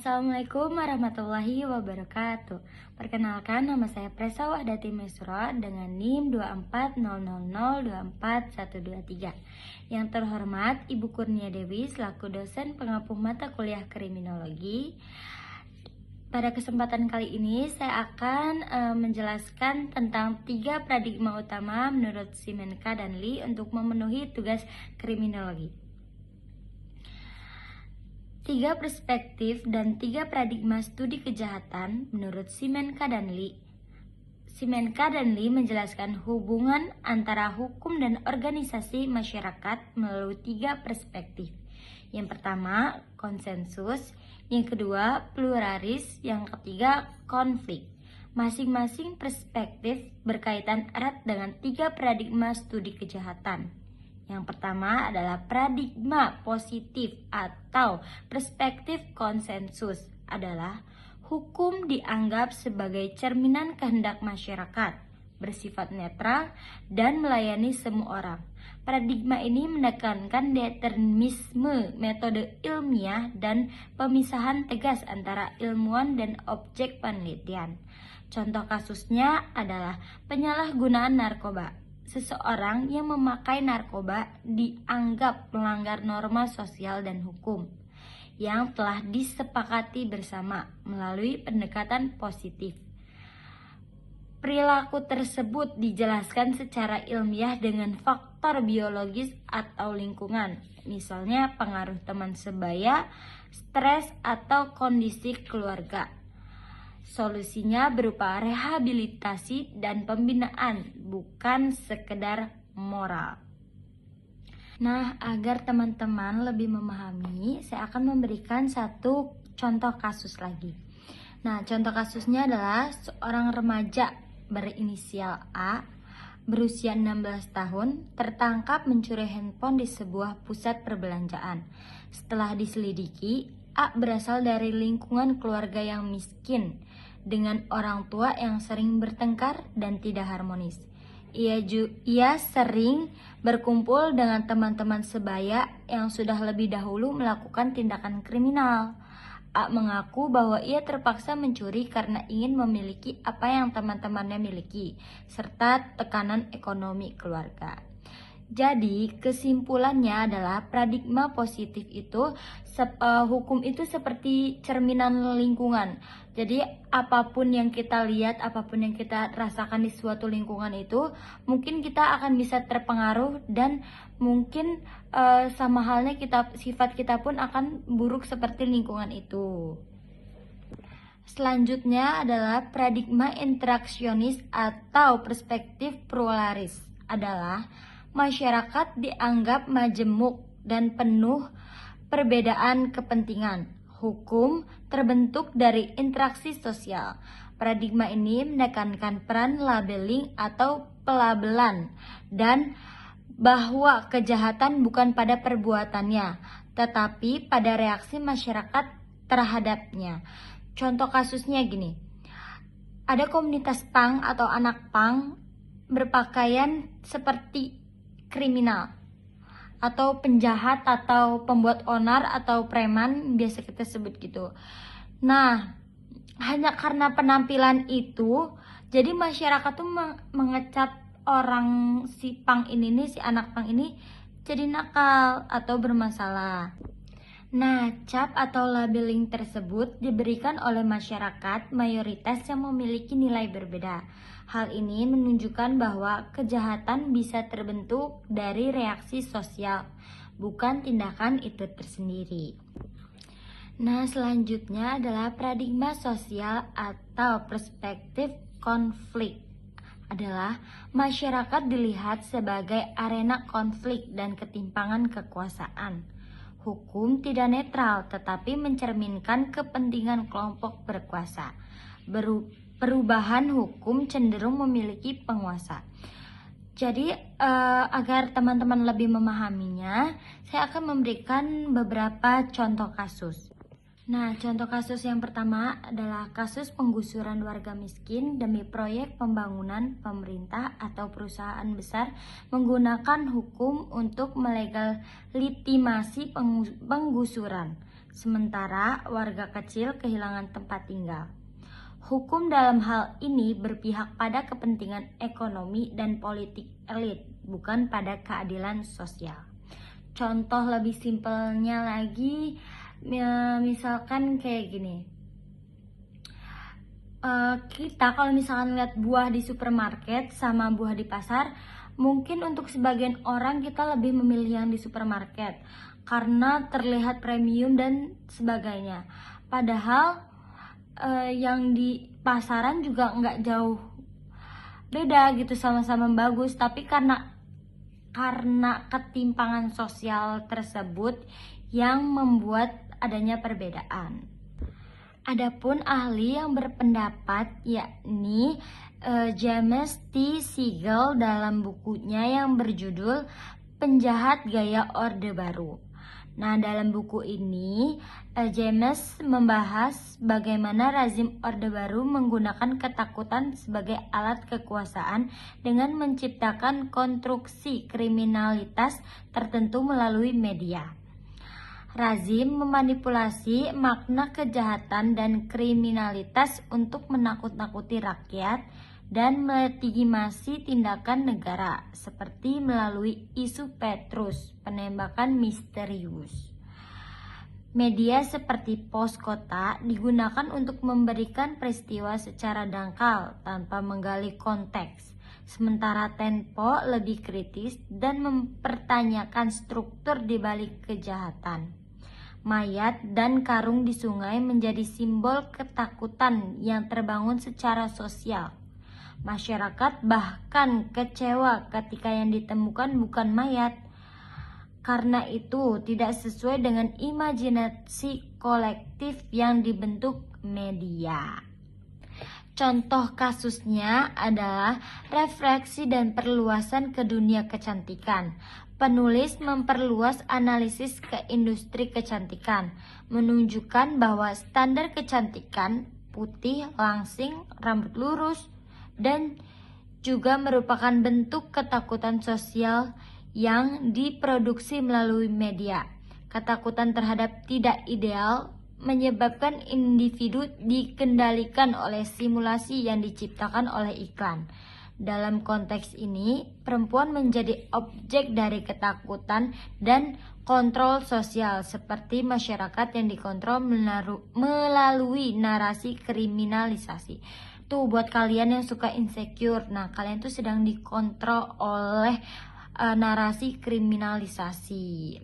Assalamualaikum warahmatullahi wabarakatuh. Perkenalkan, nama saya Presa Wahdati Mesro dengan NIM 24000241123. Yang terhormat Ibu Kurnia Dewi selaku dosen pengampu mata kuliah kriminologi. Pada kesempatan kali ini saya akan menjelaskan tentang 3 paradigma utama menurut Simenka dan Lee untuk memenuhi tugas kriminologi. 3 perspektif dan 3 paradigma studi kejahatan menurut Simenka dan Lee. Simenka dan Lee menjelaskan hubungan antara hukum dan organisasi masyarakat melalui 3 perspektif. Yang pertama, konsensus, yang kedua, pluralis, yang ketiga, konflik. Masing-masing perspektif berkaitan erat dengan 3 paradigma studi kejahatan. Yang pertama adalah paradigma positif atau perspektif konsensus adalah hukum dianggap sebagai cerminan kehendak masyarakat, bersifat netral dan melayani semua orang. Paradigma ini menekankan determinisme metode ilmiah dan pemisahan tegas antara ilmuwan dan objek penelitian. Contoh kasusnya adalah penyalahgunaan narkoba. Seseorang yang memakai narkoba dianggap melanggar norma sosial dan hukum yang telah disepakati bersama melalui pendekatan positif. Perilaku tersebut dijelaskan secara ilmiah dengan faktor biologis atau lingkungan, misalnya pengaruh teman sebaya, stres, atau kondisi keluarga. Solusinya berupa rehabilitasi dan pembinaan, bukan sekedar moral. Nah, agar teman-teman lebih memahami, saya akan memberikan satu contoh kasus lagi. Nah, contoh kasusnya adalah seorang remaja berinisial A, berusia 16 tahun, tertangkap mencuri handphone di sebuah pusat perbelanjaan. Setelah diselidiki, A berasal dari lingkungan keluarga yang miskin, dengan orang tua yang sering bertengkar dan tidak harmonis. Ia sering berkumpul dengan teman-teman sebaya yang sudah lebih dahulu melakukan tindakan kriminal. A mengaku bahwa ia terpaksa mencuri karena ingin memiliki apa yang teman-temannya miliki, serta tekanan ekonomi keluarga. Jadi kesimpulannya adalah paradigma positif itu hukum itu seperti cerminan lingkungan. Jadi apapun yang kita lihat, apapun yang kita rasakan di suatu lingkungan itu, mungkin kita akan bisa terpengaruh dan mungkin sama halnya sifat kita pun akan buruk seperti lingkungan itu. Selanjutnya adalah paradigma interaksionis atau perspektif pluralis adalah masyarakat dianggap majemuk dan penuh perbedaan kepentingan. Hukum terbentuk dari interaksi sosial. Paradigma ini menekankan peran labeling atau pelabelan dan bahwa kejahatan bukan pada perbuatannya, tetapi pada reaksi masyarakat terhadapnya. Contoh kasusnya gini. Ada komunitas punk atau anak punk berpakaian seperti kriminal atau penjahat atau pembuat onar atau preman, biasa kita sebut gitu. Nah, hanya karena penampilan itu, jadi masyarakat tuh mengecap orang si pang ini nih, si anak pang ini jadi nakal atau bermasalah. Nah, cap atau labeling tersebut diberikan oleh masyarakat mayoritas yang memiliki nilai berbeda. Hal ini menunjukkan bahwa kejahatan bisa terbentuk dari reaksi sosial, bukan tindakan itu tersendiri. Nah, selanjutnya adalah paradigma sosial atau perspektif konflik. Adalah masyarakat dilihat sebagai arena konflik dan ketimpangan kekuasaan. Hukum tidak netral, tetapi mencerminkan kepentingan kelompok berkuasa. Perubahan hukum cenderung memiliki penguasa. Jadi, agar teman-teman lebih memahaminya, saya akan memberikan beberapa contoh kasus. Nah, contoh kasus yang pertama adalah kasus penggusuran warga miskin demi proyek pembangunan pemerintah atau perusahaan besar menggunakan hukum untuk melegitimasi penggusuran. sementara warga kecil kehilangan tempat tinggal. Hukum dalam hal ini berpihak pada kepentingan ekonomi dan politik elit, bukan pada keadilan sosial. Contoh lebih simpelnya lagi, misalkan kayak gini. Kita kalau misalkan lihat buah di supermarket sama buah di pasar, mungkin untuk sebagian orang kita lebih memilih yang di supermarket karena terlihat premium dan sebagainya. Padahal yang di pasaran juga nggak jauh beda gitu, sama-sama bagus, tapi karena ketimpangan sosial tersebut yang membuat adanya perbedaan. Adapun ahli yang berpendapat yakni James T. Siegel dalam bukunya yang berjudul Penjahat Gaya Orde Baru. Nah, dalam buku ini James membahas bagaimana rezim Orde Baru menggunakan ketakutan sebagai alat kekuasaan dengan menciptakan konstruksi kriminalitas tertentu melalui media. Rezim memanipulasi makna kejahatan dan kriminalitas untuk menakut-nakuti rakyat dan melegitimasi tindakan negara, seperti melalui isu Petrus, penembakan misterius. Media seperti pos kota digunakan untuk memberikan peristiwa secara dangkal tanpa menggali konteks, sementara Tempo lebih kritis dan mempertanyakan struktur di balik kejahatan. Mayat dan karung di sungai menjadi simbol ketakutan yang terbangun secara sosial. Masyarakat bahkan kecewa ketika yang ditemukan bukan mayat. Karena itu tidak sesuai dengan imajinasi kolektif yang dibentuk media. Contoh kasusnya adalah refleksi dan perluasan ke dunia kecantikan. Penulis memperluas analisis ke industri kecantikan, menunjukkan bahwa standar kecantikan putih, langsing, rambut lurus, dan juga merupakan bentuk ketakutan sosial yang diproduksi melalui media. Ketakutan terhadap tidak ideal menyebabkan individu dikendalikan oleh simulasi yang diciptakan oleh iklan. Dalam konteks ini, perempuan menjadi objek dari ketakutan dan kontrol sosial, seperti masyarakat yang dikontrol melalui narasi kriminalisasi. Tuh, buat kalian yang suka insecure, nah kalian tuh sedang dikontrol oleh narasi kriminalisasi.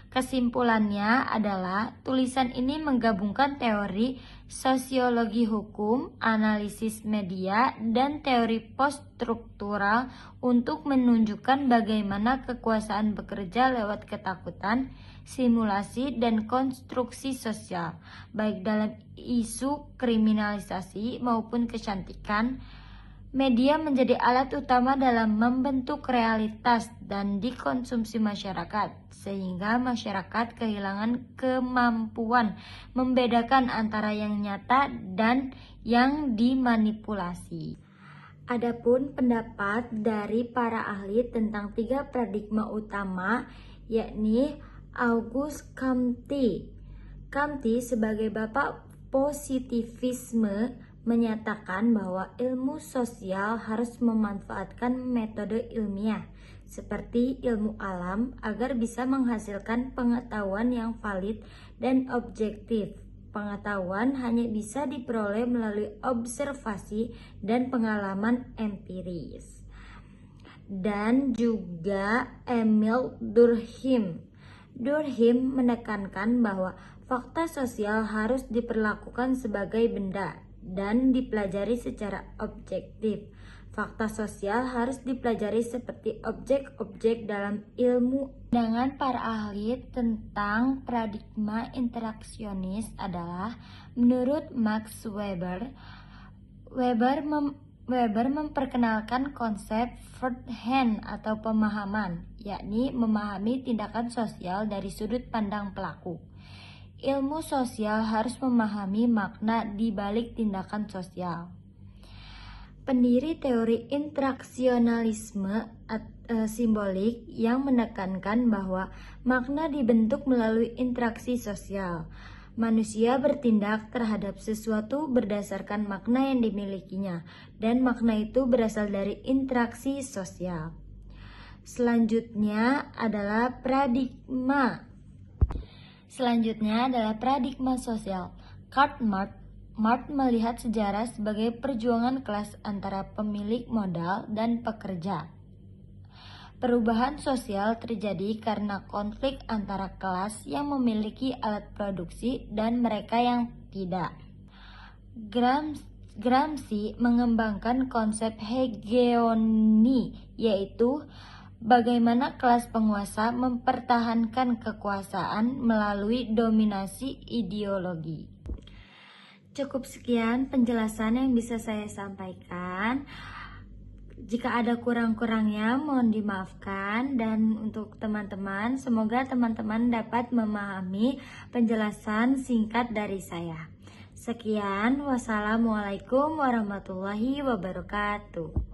Kesimpulannya adalah tulisan ini menggabungkan teori sosiologi hukum, analisis media, dan teori poststruktural untuk menunjukkan bagaimana kekuasaan bekerja lewat ketakutan, simulasi, dan konstruksi sosial, baik dalam isu kriminalisasi maupun kecantikan. Media menjadi alat utama dalam membentuk realitas dan dikonsumsi masyarakat, sehingga masyarakat kehilangan kemampuan membedakan antara yang nyata dan yang dimanipulasi. Adapun pendapat dari para ahli tentang 3 paradigma utama, yakni Auguste Comte. Comte sebagai bapak positivisme menyatakan bahwa ilmu sosial harus memanfaatkan metode ilmiah seperti ilmu alam agar bisa menghasilkan pengetahuan yang valid dan objektif. Pengetahuan hanya bisa diperoleh melalui observasi dan pengalaman empiris. Dan juga Emil Durkheim. Durkheim menekankan bahwa fakta sosial harus diperlakukan sebagai benda dan dipelajari secara objektif. Fakta sosial harus dipelajari seperti objek-objek dalam ilmu. Pandangan para ahli tentang paradigma interaksionis adalah, menurut Max Weber, Weber memperkenalkan konsep first hand atau pemahaman, yakni memahami tindakan sosial dari sudut pandang pelaku. Ilmu sosial harus memahami makna di balik tindakan sosial. Pendiri teori interaksionalisme simbolik yang menekankan bahwa makna dibentuk melalui interaksi sosial. Manusia bertindak terhadap sesuatu berdasarkan makna yang dimilikinya, dan makna itu berasal dari interaksi sosial. Selanjutnya adalah paradigma. Sosial. Karl Marx melihat sejarah sebagai perjuangan kelas antara pemilik modal dan pekerja. Perubahan sosial terjadi karena konflik antara kelas yang memiliki alat produksi dan mereka yang tidak. Gramsci mengembangkan konsep hegemoni, yaitu bagaimana kelas penguasa mempertahankan kekuasaan melalui dominasi ideologi. Cukup sekian penjelasan yang bisa saya sampaikan. Jika ada kurang-kurangnya mohon dimaafkan, dan untuk teman-teman, semoga teman-teman dapat memahami penjelasan singkat dari saya. Sekian, wassalamualaikum warahmatullahi wabarakatuh.